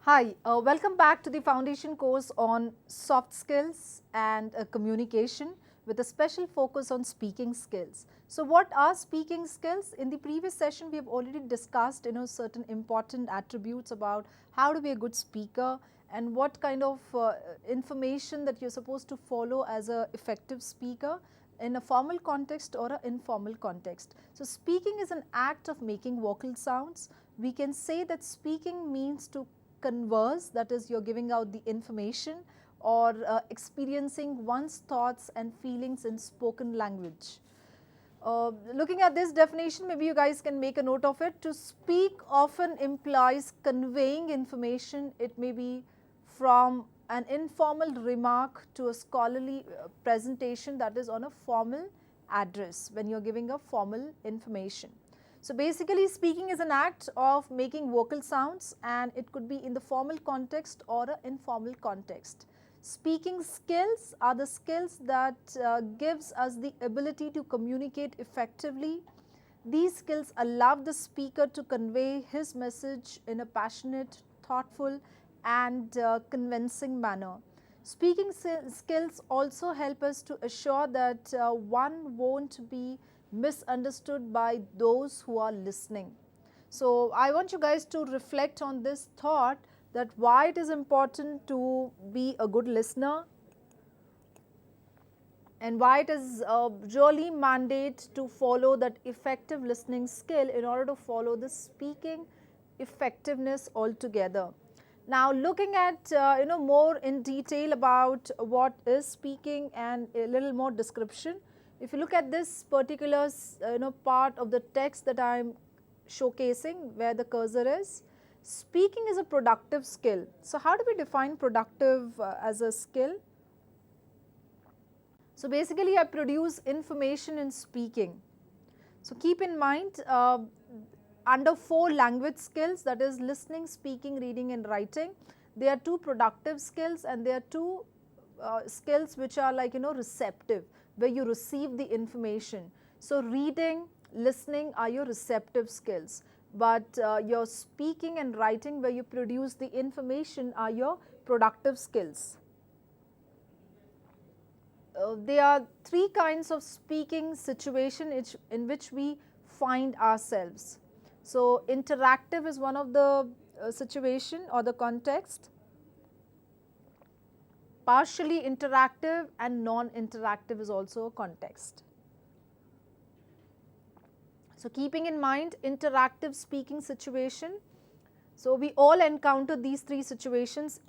Hi, welcome back to the foundation course on soft skills and communication with a special focus on speaking skills. So what are speaking skills? In the previous session we have already discussed certain important attributes about how to be a good speaker and what kind of information that you're supposed to follow as a effective speaker in a formal context or an informal context. So speaking is an act of making vocal sounds. We can say that speaking means to converse, that is you're giving out the information or experiencing one's thoughts and feelings in spoken language. Looking at this definition, maybe you guys can make a note of it. To speak often implies conveying information. It may be from an informal remark to a scholarly presentation, that is on a formal address when you're giving a formal information. So basically speaking is an act of making vocal sounds, and it could be in the formal context or an informal context. Speaking skills are the skills that gives us the ability to communicate effectively. These skills allow the speaker to convey his message in a passionate, thoughtful and convincing manner. Speaking skills also help us to assure that one won't be misunderstood by those who are listening. So I want you guys to reflect on this thought, that why it is important to be a good listener and why it is really mandate to follow that effective listening skill in order to follow the speaking effectiveness altogether. Now looking at more in detail about what is speaking and a little more description. If you look at this particular part of the text that I am showcasing where the cursor is, speaking is a productive skill. So how do we define productive as a skill? So basically I produce information in speaking. So keep in mind under 4 language skills, that is listening, speaking, reading and writing, there are 2 productive skills and there are 2 skills which are like receptive, where you receive the information. So reading, listening are your receptive skills, but your speaking and writing, where you produce the information, are your productive skills. There are 3 kinds of speaking situation in which we find ourselves. So interactive is one of the situation or the context, partially interactive and non-interactive is also a context. So keeping in mind interactive speaking situation, so we all encounter these 3 situations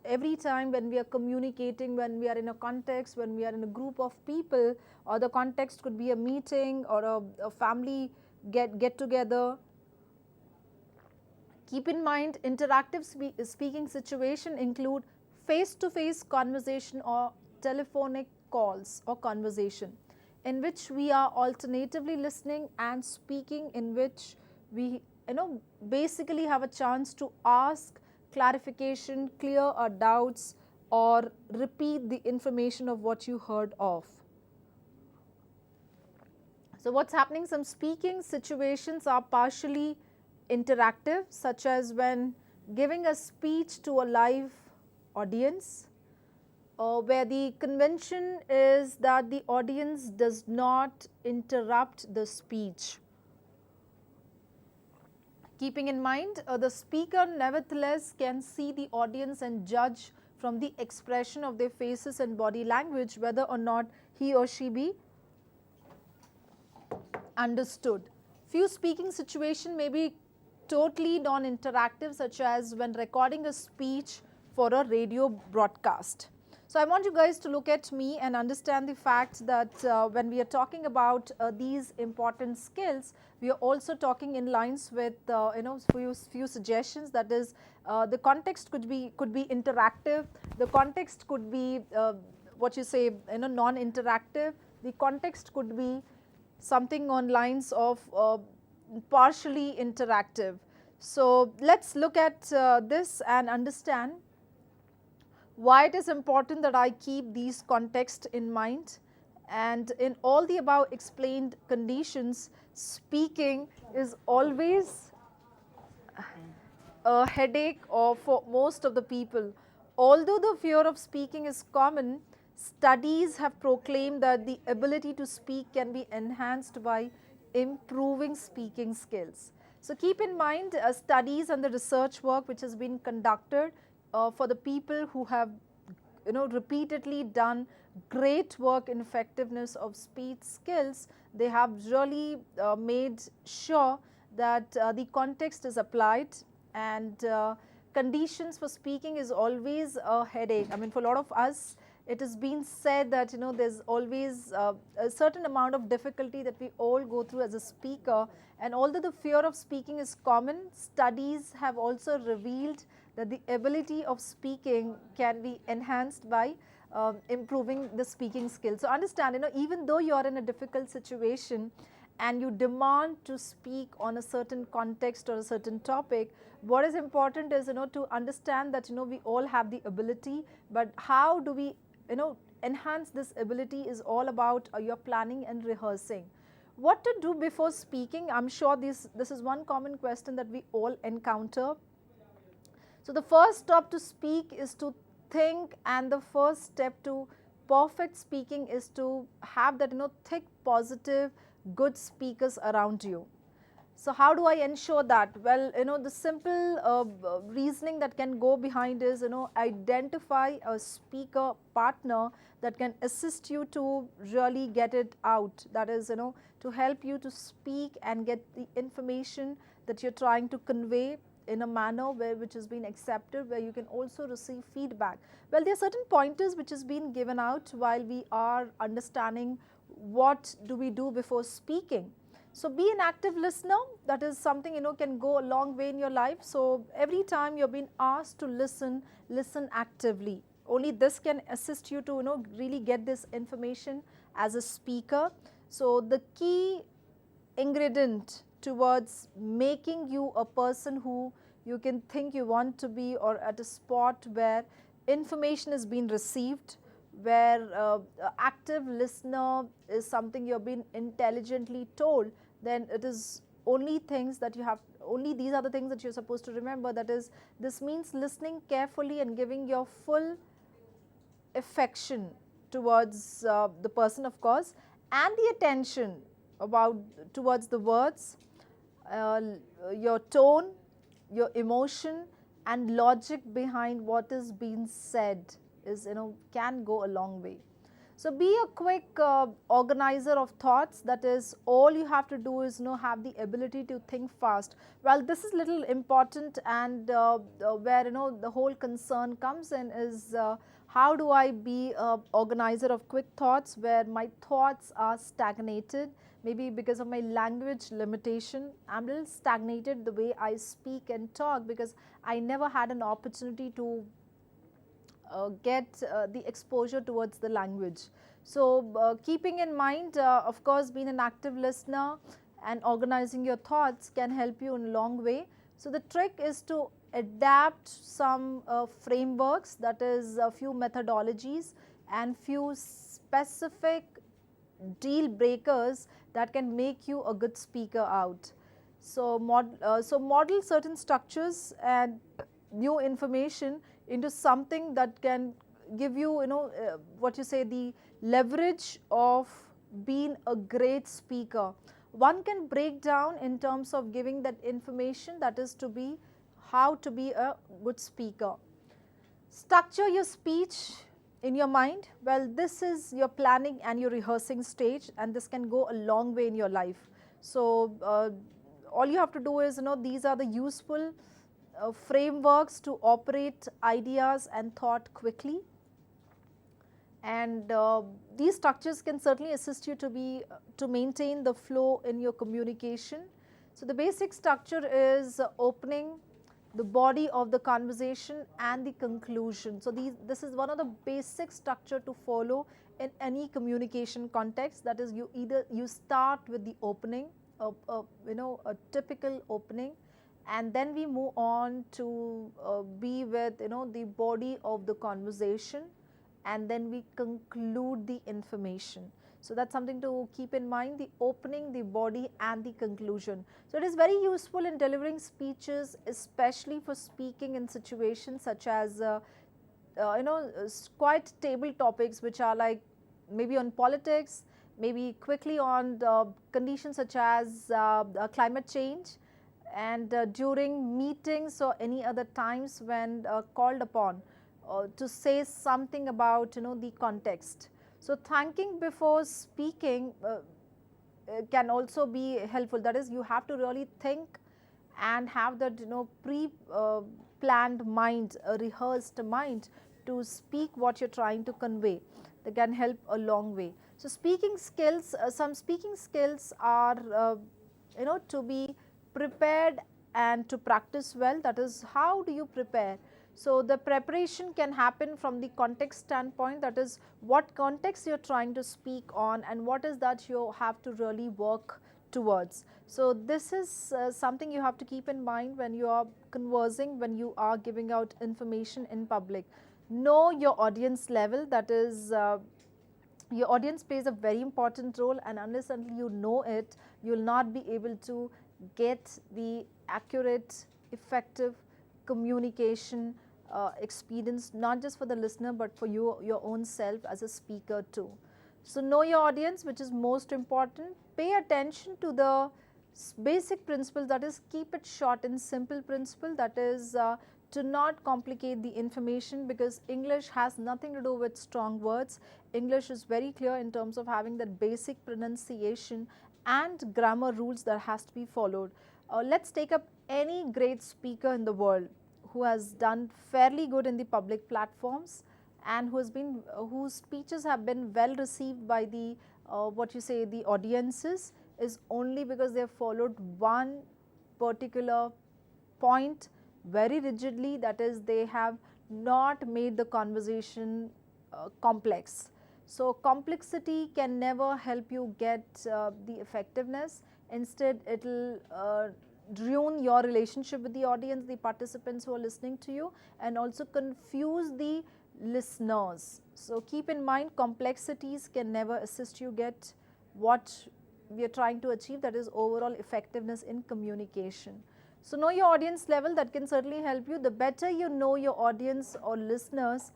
every time when we are communicating, when we are in a context, when we are in a group of people, or the context could be a meeting or a family get together. Keep in mind interactive speaking situation include face-to-face conversation or telephonic calls or conversation, in which we are alternatively listening and speaking, in which we basically have a chance to ask clarification, clear our doubts or repeat the information of what you heard of. So what's happening, some speaking situations are partially interactive, such as when giving a speech to a live audience, where the convention is that the audience does not interrupt the speech. Keeping in mind, the speaker nevertheless can see the audience and judge from the expression of their faces and body language whether or not he or she be understood. Few speaking situation may be totally non-interactive, such as when recording a speech for a radio broadcast. So I want you guys to look at me and understand the fact that when we are talking about these important skills, we are also talking in lines with few suggestions. That is, the context could be interactive, the context could be non-interactive, the context could be something on lines of partially interactive. So let's look at this and understand why it is important that I keep these contexts in mind. And in all the above explained conditions, speaking is always a headache or for most of the people. Although the fear of speaking is common, studies have proclaimed that the ability to speak can be enhanced by improving speaking skills. So keep in mind studies and the research work which has been conducted for the people who have repeatedly done great work in effectiveness of speech skills. They have really made sure that the context is applied, and conditions for speaking is always a headache. I mean, for a lot of us, it has been said that there's always a certain amount of difficulty that we all go through as a speaker, and although the fear of speaking is common, studies have also revealed that the ability of speaking can be enhanced by improving the speaking skills. So understand, even though you are in a difficult situation and you demand to speak on a certain context or a certain topic, what is important is to understand that we all have the ability, but how do we enhance this ability is all about your planning and rehearsing. What to do before speaking? I'm sure this is one common question that we all encounter. So the first step to speak is to think, and the first step to perfect speaking is to have that thick, positive, good speakers around you. So how do I ensure that? Well, the simple reasoning that can go behind is identify a speaker partner that can assist you to really get it out. That is to help you to speak and get the information that you're trying to convey in a manner which has been accepted, where you can also receive feedback. Well, there are certain pointers which has been given out while we are understanding what do we do before speaking. So be an active listener. That is something can go a long way in your life. So every time you're being asked to listen, listen actively. Only this can assist you to really get this information as a speaker. So the key ingredient towards making you a person who you can think you want to be, or at a spot where information is being received, where active listener is something you're being intelligently told, then it is only things that you have, only these are the things that you're supposed to remember. That is, this means listening carefully and giving your full affection towards the person, of course, and the attention towards the words, your tone, your emotion, and logic behind what is being said is can go a long way. So be a quick organizer of thoughts. That is, all you have to do is have the ability to think fast. Well, this is little important, and where the whole concern comes in is how do I be a organizer of quick thoughts where my thoughts are stagnated, maybe because of my language limitation. I'm a little stagnated the way I speak and talk because I never had an opportunity to get the exposure towards the language. So keeping in mind, of course, being an active listener and organizing your thoughts can help you in a long way. So the trick is to adapt some frameworks, that is a few methodologies and few specific deal breakers that can make you a good speaker out. So model certain structures and new information into something that can give you, what you say, the leverage of being a great speaker. One can break down in terms of giving that information, that is to be how to be a good speaker. Structure your speech in your mind. Well, this is your planning and your rehearsing stage, and this can go a long way in your life. So all you have to do is, these are the useful frameworks to operate ideas and thought quickly, and these structures can certainly assist you to maintain the flow in your communication. So the basic structure is opening, the body of the conversation, and the conclusion. So this is one of the basic structure to follow in any communication context. That is, you start with the opening, a typical opening, and then we move on to be with the body of the conversation, and then we conclude the information. So that's something to keep in mind, the opening, the body and the conclusion. So it is very useful in delivering speeches, especially for speaking in situations such as quite table topics which are like maybe on politics, maybe quickly on the conditions such as climate change, and during meetings or any other times when called upon to say something about the context. So thanking before speaking can also be helpful. That is, you have to really think and have that pre planned mind, a rehearsed mind to speak what you're trying to convey. That can help a long way. So speaking skills, some speaking skills are to be prepared and to practice well. That is, how do you prepare? So the preparation can happen from the context standpoint, that is what context you're trying to speak on and what is that you have to really work towards. So this is something you have to keep in mind when you are conversing, when you are giving out information in public. Know your audience level, that is your audience plays a very important role, and unless until you know it, you will not be able to get the accurate, effective communication experience, not just for the listener but for you, your own self as a speaker too. So know your audience, which is most important. Pay attention to the basic principles, that is keep it short and simple principle, that is to not complicate the information, because English has nothing to do with strong words. English is very clear in terms of having that basic pronunciation and grammar rules that has to be followed. Let's take up any great speaker in the world who has done fairly good in the public platforms and whose speeches have been well received by the the audiences, is only because they have followed one particular point very rigidly, that is they have not made the conversation complex. So complexity can never help you get the effectiveness. Instead, it will ruin your relationship with the audience, the participants who are listening to you, and also confuse the listeners. So keep in mind, complexities can never assist you get what we are trying to achieve, that is overall effectiveness in communication. So know your audience level, that can certainly help you. The better you know your audience or listeners,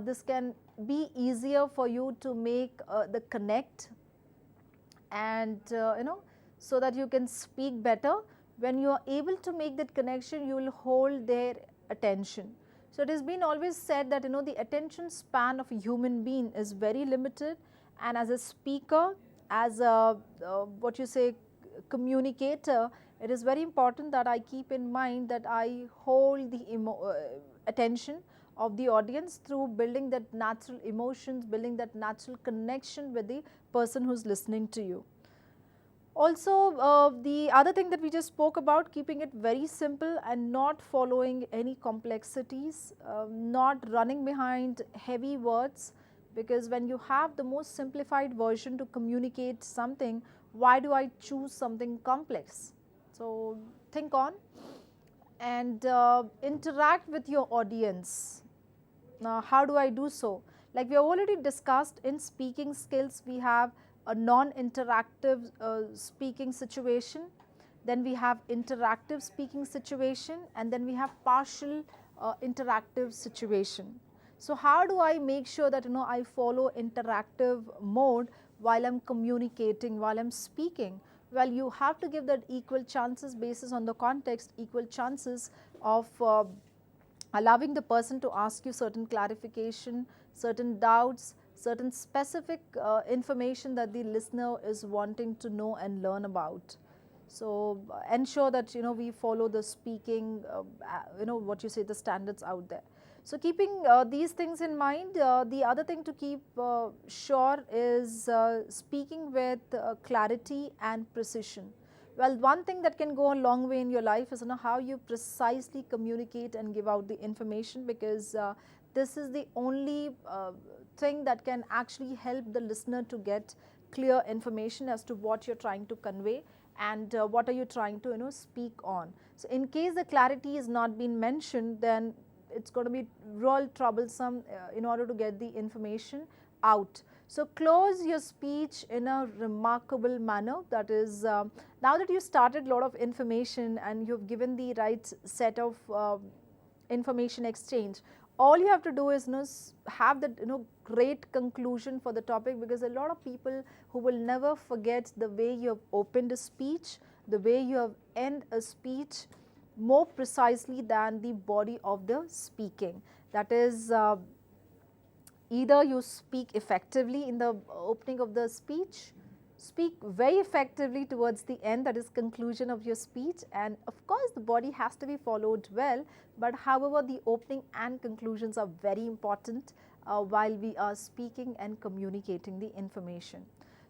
this can be easier for you to make the connect, and so that you can speak better. When you are able to make that connection, you will hold their attention. So it has been always said that the attention span of a human being is very limited, and as a speaker, as a communicator, it is very important that I keep in mind that I hold the attention of the audience through building that natural emotions, building that natural connection with the person who is listening to you. Also, the other thing that we just spoke about, keeping it very simple and not following any complexities, not running behind heavy words, because when you have the most simplified version to communicate something, why do I choose something complex? So think on and interact with your audience. Now, how do I do so? Like we have already discussed, in speaking skills, we have a non-interactive speaking situation, then we have interactive speaking situation, and then we have partial interactive situation. So how do I make sure that I follow interactive mode while I'm communicating, while I'm speaking? Well, you have to give that equal chances basis on the context, equal chances of allowing the person to ask you certain clarification, certain doubts, certain specific information that the listener is wanting to know and learn about. So ensure that we follow the speaking, the standards out there. So keeping these things in mind, the other thing to keep sure is speaking with clarity and precision. Well, one thing that can go a long way in your life is how you precisely communicate and give out the information, because this is the only thing that can actually help the listener to get clear information as to what you're trying to convey and what are you trying to speak on. So in case the clarity is not been mentioned, then it's going to be real troublesome in order to get the information out. So close your speech in a remarkable manner. That is, now that you started a lot of information and you've given the right set of information exchange, all you have to do is have that great conclusion for the topic, because a lot of people who will never forget the way you have opened a speech, the way you have end a speech more precisely than the body of the speaking. That is, either you speak effectively in the opening of the speech, speak very effectively towards the end, that is conclusion of your speech, and of course the body has to be followed well, but however the opening and conclusions are very important while we are speaking and communicating the information.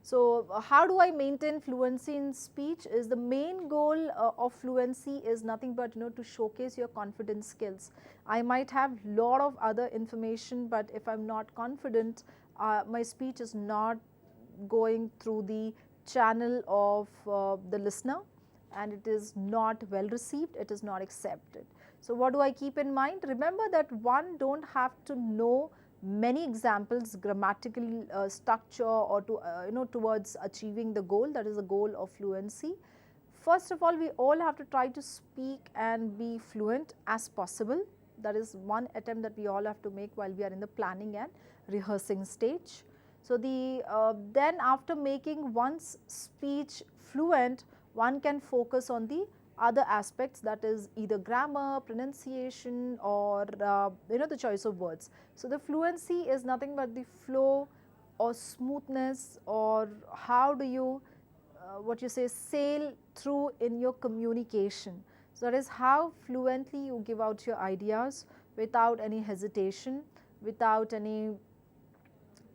So, how do I maintain fluency in speech? Is the main goal of fluency is nothing but to showcase your confidence skills. I might have lot of other information, but if I'm not confident, my speech is not going through the channel of the listener, and it is not well received, it is not accepted. So, what do I keep in mind? Remember that one don't have to know many examples, grammatical structure, or to towards achieving the goal, that is the goal of fluency. First of all, we all have to try to speak and be fluent as possible. That is one attempt that we all have to make while we are in the planning and rehearsing stage. So, then after making one's speech fluent, one can focus on the other aspects, that is either grammar, pronunciation, or the choice of words. So, the fluency is nothing but the flow or smoothness, or how do you sail through in your communication. So, that is how fluently you give out your ideas without any hesitation, without any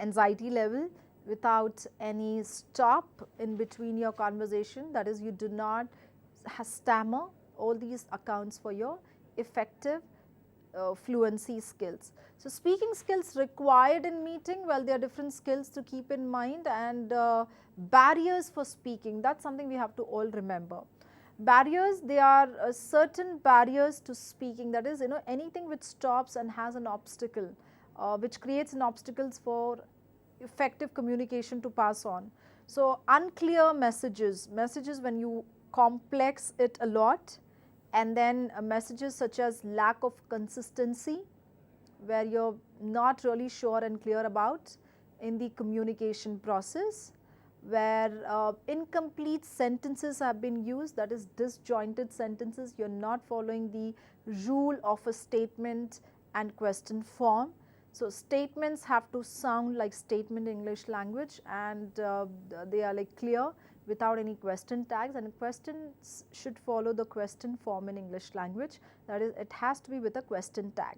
anxiety level, without any stop in between your conversation, that is you do not stammer. All these accounts for your effective fluency skills. So, speaking skills required in meeting, well, there are different skills to keep in mind, and barriers for speaking, that is something we have to all remember. Barriers, they are certain barriers to speaking, that is anything which stops and has an obstacle, which creates an obstacles for effective communication to pass on. So, unclear messages when you complex it a lot, and then messages such as lack of consistency, where you are not really sure and clear about in the communication process, where incomplete sentences have been used, that is disjointed sentences, you are not following the rule of a statement and question form. So, statements have to sound like statement in English language, and they are like clear without any question tags, and questions should follow the question form in English language, that is it has to be with a question tag.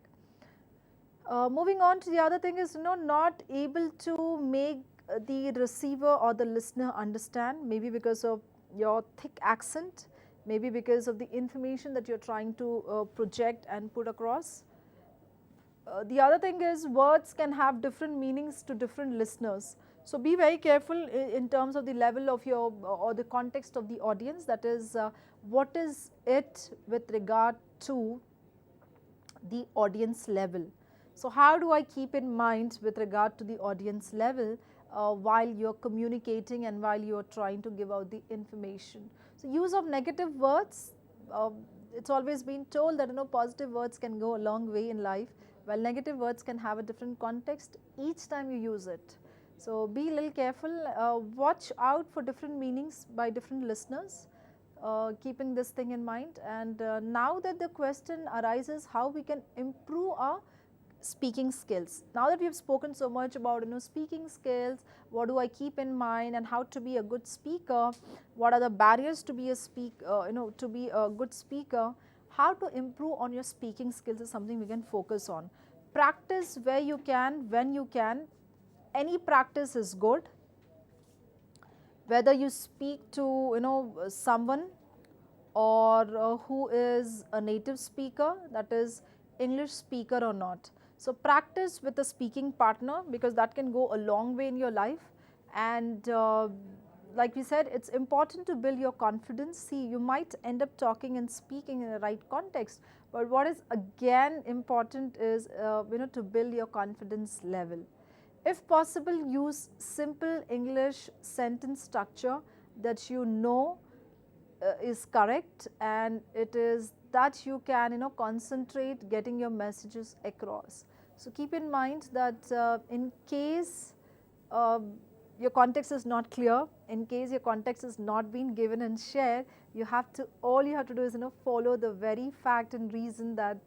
Moving on to the other thing is not able to make the receiver or the listener understand, maybe because of your thick accent, maybe because of the information that you are trying to project and put across. The other thing is words can have different meanings to different listeners. So, be very careful in terms of the level of your or the context of the audience, that is what is it with regard to the audience level. So, how do I keep in mind with regard to the audience level while you are communicating and while you are trying to give out the information. So, use of negative words, it is always been told that positive words can go a long way in life, while negative words can have a different context each time you use it. So, be a little careful, watch out for different meanings by different listeners, keeping this thing in mind. And now that the question arises how we can improve our speaking skills. Now that we have spoken so much about speaking skills, what do I keep in mind and how to be a good speaker, what are the barriers to be a to be a good speaker, how to improve on your speaking skills is something we can focus on. Practice where you can, when you can. Any practice is good, whether you speak to someone or who is a native speaker, that is English speaker or not. So, practice with a speaking partner, because that can go a long way in your life. And like we said, it is important to build your confidence. See, you might end up talking and speaking in the right context, but what is again important is to build your confidence level. If possible, use simple English sentence structure that you know is correct, and it is that you can concentrate getting your messages across. So keep in mind that in case uh, your context is not clear, in case your context is not being given and shared, all you have to do is follow the very fact and reason that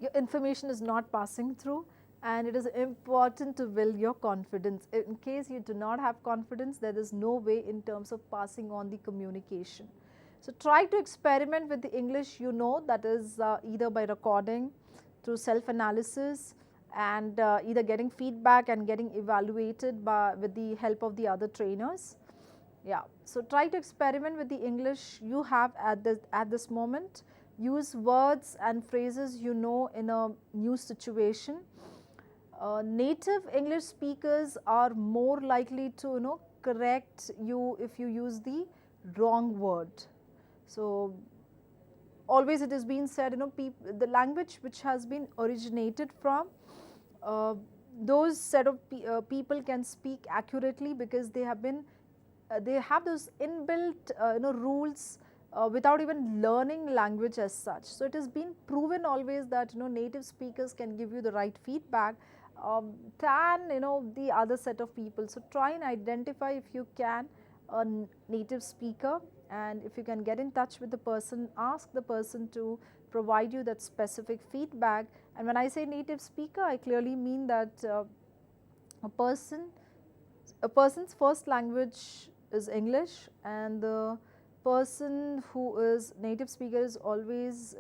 your information is not passing through, and it is important to build your confidence. In case you do not have confidence, there is no way in terms of passing on the communication. So try to experiment with the English that is either by recording, through self-analysis, and either getting feedback and getting evaluated with the help of the other trainers. Yeah, so try to experiment with the English you have at this moment. Use words and phrases in a new situation. Native English speakers are more likely to correct you if you use the wrong word. So always it has been said, the language which has been originated from, those set of people can speak accurately because they have those inbuilt rules without even learning language as such. So it has been proven always that native speakers can give you the right feedback than the other set of people. So try and identify, if you can, a native speaker, and if you can get in touch with the person, ask the person to provide you that specific feedback. And when I say native speaker, I clearly mean that a person's first language is English, and the person who is native speaker is always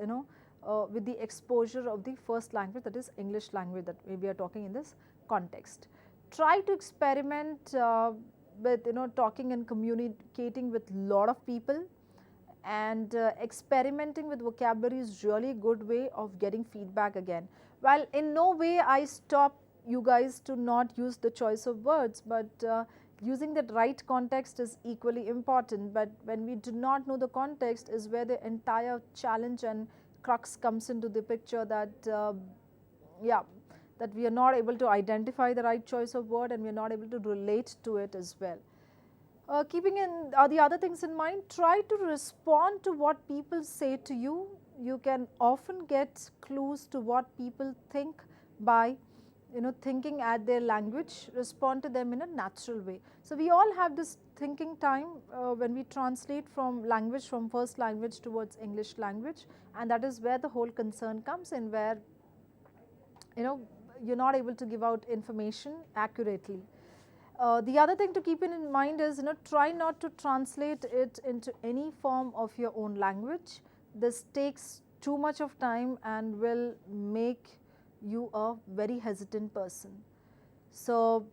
with the exposure of the first language, that is English language, that we are talking in this context. Try to experiment with talking and communicating with lot of people, and experimenting with vocabulary is really a good way of getting feedback again. While in no way I stop you guys to not use the choice of words, but using that right context is equally important. But when we do not know the context is where the entire challenge and crux comes into the picture, that that we are not able to identify the right choice of word, and we are not able to relate to it as well. Keeping in the other things in mind, try to respond to what people say to you. You can often get clues to what people think by thinking at their language. Respond to them in a natural way. So we all have this thinking time when we translate from language, from first language towards English language, and that is where the whole concern comes in, where you're not able to give out information accurately. The other thing to keep in mind is try not to translate it into any form of your own language. This takes too much of time and will make you a very hesitant person. So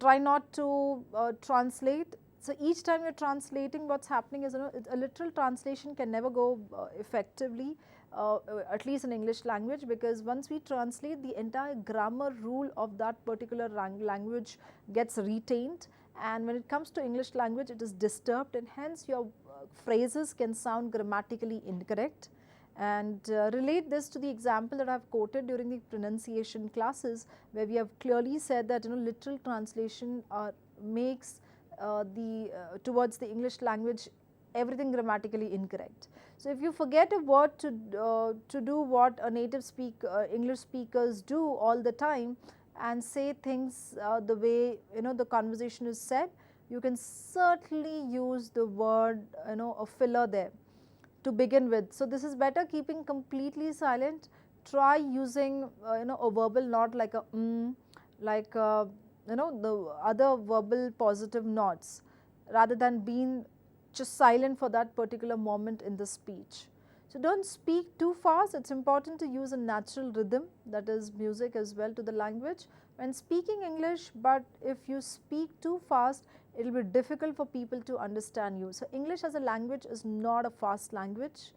try not to translate. So each time you're translating, what's happening is a literal translation can never go effectively, at least in English language, because once we translate, the entire grammar rule of that particular language gets retained, and when it comes to English language, it is disturbed, and hence your phrases can sound grammatically incorrect. And relate this to the example that I have quoted during the pronunciation classes, where we have clearly said that literal translation makes towards the English language everything grammatically incorrect. So if you forget a word to do what a native English speakers do all the time, and say things the way the conversation is said, you can certainly use the word a filler there to begin with. So this is better keeping completely silent. Try using a verbal nod like a like the other verbal positive nods, rather than being just silent for that particular moment in the speech. So don't speak too fast. It's important to use a natural rhythm, that is music as well, to the language when speaking English. But if you speak too fast, it will be difficult for people to understand you. So English as a language is not a fast language,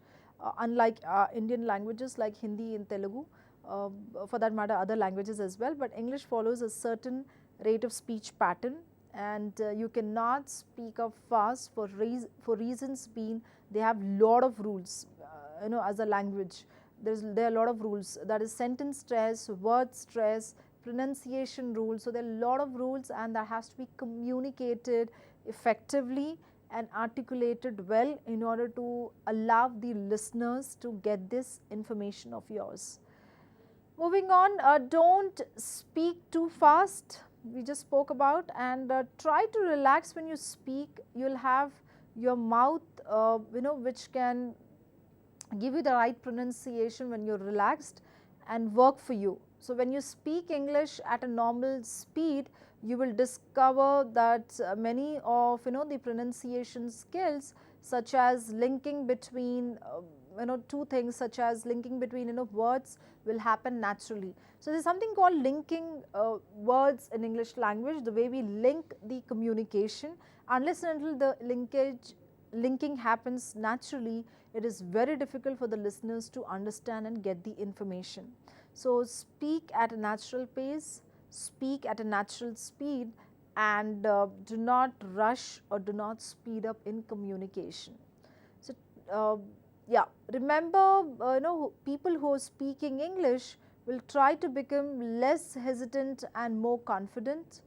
unlike Indian languages like Hindi and Telugu, for that matter other languages as well. But English follows a certain rate of speech pattern, and you cannot speak up fast for reasons being they have lot of rules. As a language, there are a lot of rules, that is sentence stress, word stress, pronunciation rules. So there are a lot of rules, and that has to be communicated effectively and articulated well in order to allow the listeners to get this information of yours. Moving on, don't speak too fast, we just spoke about, and try to relax when you speak. You'll have your mouth, which can give you the right pronunciation when you're relaxed and work for you. So when you speak English at a normal speed, you will discover that many of the pronunciation skills, such as linking between two things, such as linking between words, will happen naturally. So there's something called linking words in English language, the way we link the communication. Unless and until the linking happens naturally, it is very difficult for the listeners to understand and get the information. So speak at a natural pace, speak at a natural speed, and do not rush or do not speed up in communication. So yeah, remember, people who are speaking English will try to become less hesitant and more confident.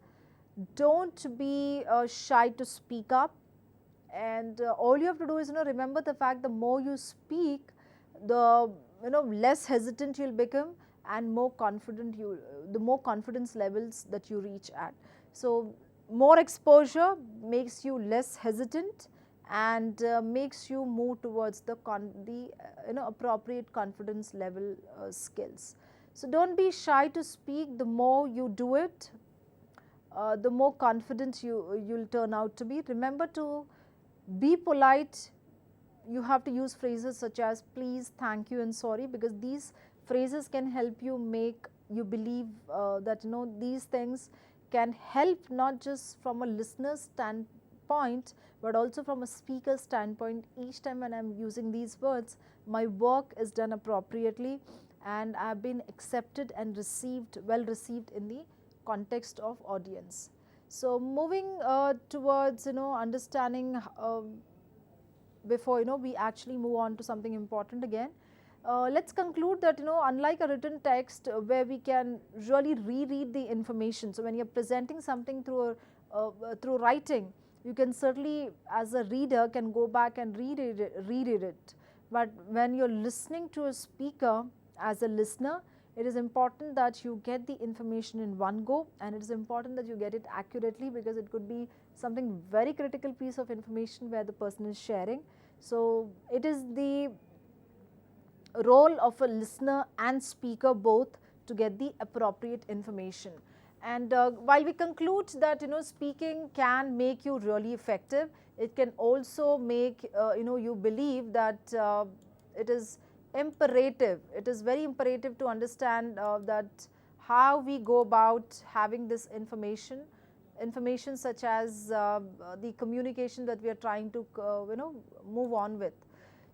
Don't be shy to speak up, and all you have to do is remember the fact, the more you speak, the less hesitant you'll become, and more confident the more confidence levels that you reach at. So more exposure makes you less hesitant and makes you move towards the appropriate confidence level skills. So don't be shy to speak. The more you do it, the more confident you'll turn out to be. Remember to be polite. You have to use phrases such as please, thank you and sorry, because these phrases can help you make you believe that these things can help not just from a listener's standpoint but also from a speaker's standpoint. Each time when I am using these words, my work is done appropriately and I have been accepted and well received in the context of audience. So moving towards understanding before we actually move on to something important again. Let's conclude that unlike a written text where we can really reread the information, so when you're presenting something through writing, you can certainly as a reader can go back and reread it. But when you're listening to a speaker, as a listener, it is important that you get the information in one go, and it is important that you get it accurately, because it could be something very critical piece of information where the person is sharing. So it is the role of a listener and speaker both to get the appropriate information. And while we conclude that speaking can make you really effective, it can also make you believe that it is imperative. It is very imperative to understand that how we go about having this information such as the communication that we are trying to move on with.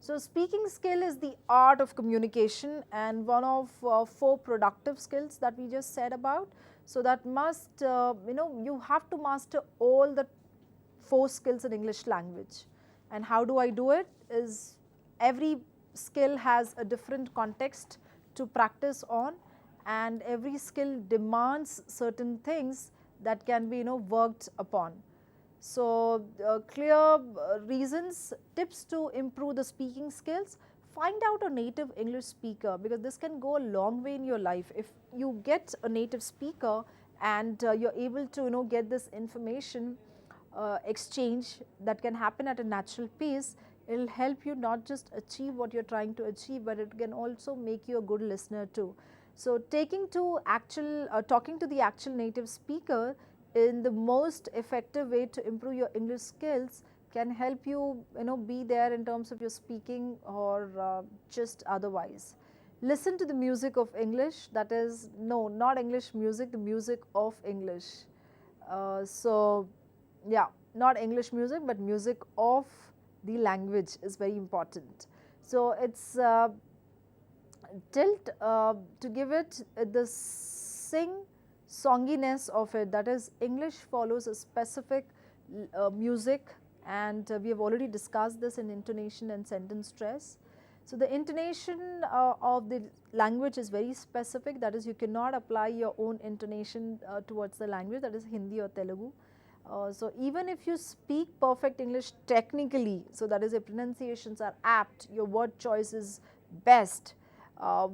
So speaking skill is the art of communication and one of 4 productive skills that we just said about. So that must you have to master all the 4 skills in English language. And how do I do it? Is every skill has a different context to practice on, and every skill demands certain things that can be worked upon. So clear reasons, tips to improve the speaking skills: find out a native English speaker, because this can go a long way in your life. If you get a native speaker and you're able to get this information exchange that can happen at a natural pace, it will help you not just achieve what you're trying to achieve, but it can also make you a good listener too. So talking to the actual native speaker in the most effective way to improve your English skills can help you be there in terms of your speaking or just otherwise. Listen to the music of English, that is, no, not English music, the music of English. So yeah, not English music but music of the language is very important. So it's tilt to give it the songiness of it, that is, English follows a specific music, and we have already discussed this in intonation and sentence stress. So the intonation of the language is very specific, that is you cannot apply your own intonation towards the language, that is Hindi or Telugu. So even if you speak perfect English technically, so that is your pronunciations are apt, your word choice is best,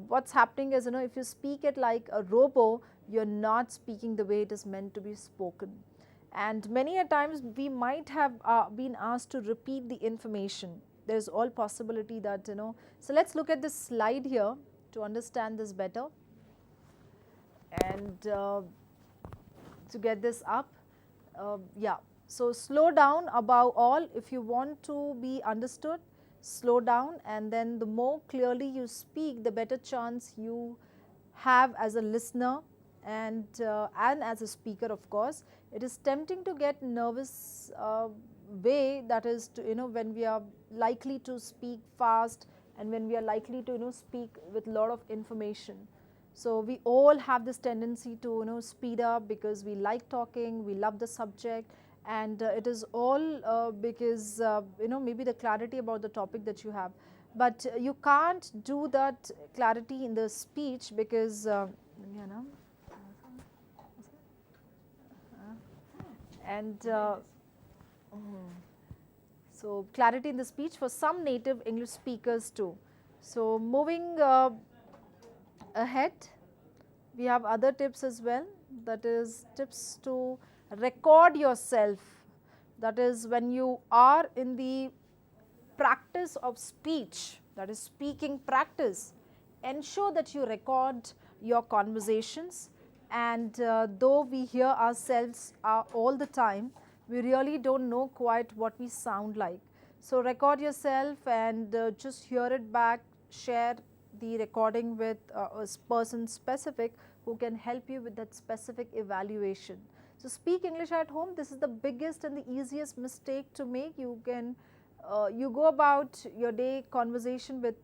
what's happening is, if you speak it like a robo, you're not speaking the way it is meant to be spoken. And many a times we might have been asked to repeat the information. There's all possibility that, so let's look at this slide here to understand this better. And to get this up, yeah, so slow down above all. If you want to be understood, slow down, and then the more clearly you speak, the better chance you have as a listener and as a speaker, of course. It is tempting to get nervous way, that is to, when we are likely to speak fast and when we are likely to speak with a lot of information. So we all have this tendency to speed up because we like talking, we love the subject, and it is all because maybe the clarity about the topic that you have. But you can't do that clarity in the speech because so clarity in the speech for some native English speakers too. So moving ahead, we have other tips as well, that is tips to record yourself. That is when you are in the practice of speech, that is speaking practice, ensure that you record your conversations. And though we hear ourselves all the time, we really don't know quite what we sound like. So record yourself and just hear it back, share the recording with a person specific who can help you with that specific evaluation. So speak English at home, this is the biggest and the easiest mistake to make. You can you go about your day conversation with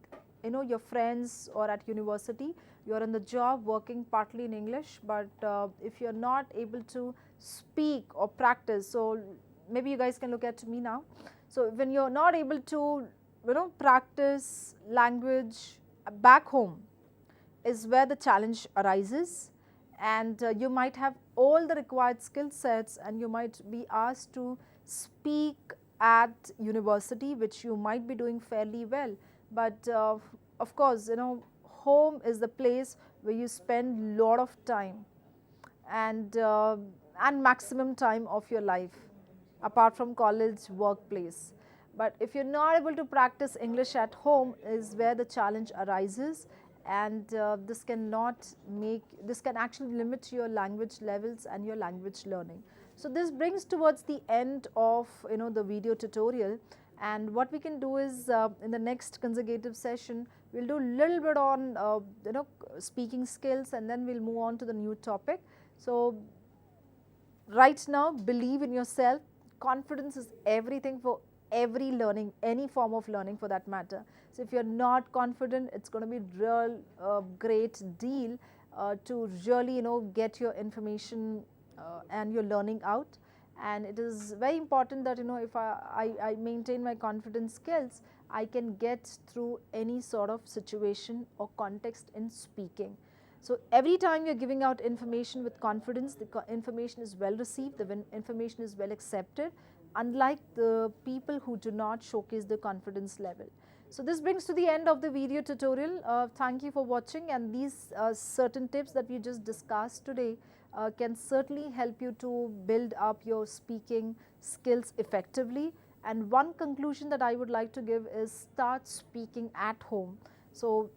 your friends or at university, you are on the job working partly in English, but if you are not able to speak or practice, so maybe you guys can look at me now. So when you are not able to practice language back home is where the challenge arises, and you might have all the required skill sets and you might be asked to speak at university, which you might be doing fairly well, but of course home is the place where you spend lot of time and maximum time of your life apart from college, workplace. But if you're not able to practice English at home is where the challenge arises, and this can actually limit your language levels and your language learning. So this brings towards the end of the video tutorial, and what we can do is in the next consecutive session we'll do a little bit on speaking skills, and then we'll move on to the new topic. So right now, believe in yourself. Confidence is everything for every learning, any form of learning for that matter. So if you're not confident, it's going to be real great deal to really get your information and your learning out. And it is very important that if I maintain my confidence skills, I can get through any sort of situation or context in speaking. So every time you're giving out information with confidence, the information is well received, the information is well accepted, unlike the people who do not showcase the confidence level. So this brings to the end of the video tutorial. Thank you for watching, and these certain tips that we just discussed today can certainly help you to build up your speaking skills effectively. And one conclusion that I would like to give is start speaking at home. So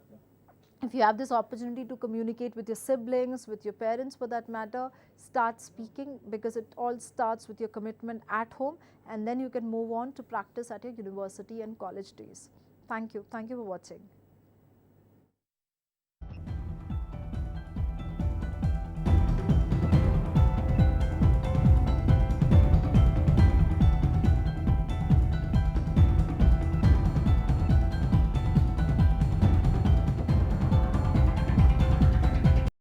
if you have this opportunity to communicate with your siblings, with your parents for that matter, start speaking, because it all starts with your commitment at home, and then you can move on to practice at your university and college days. Thank you. Thank you for watching.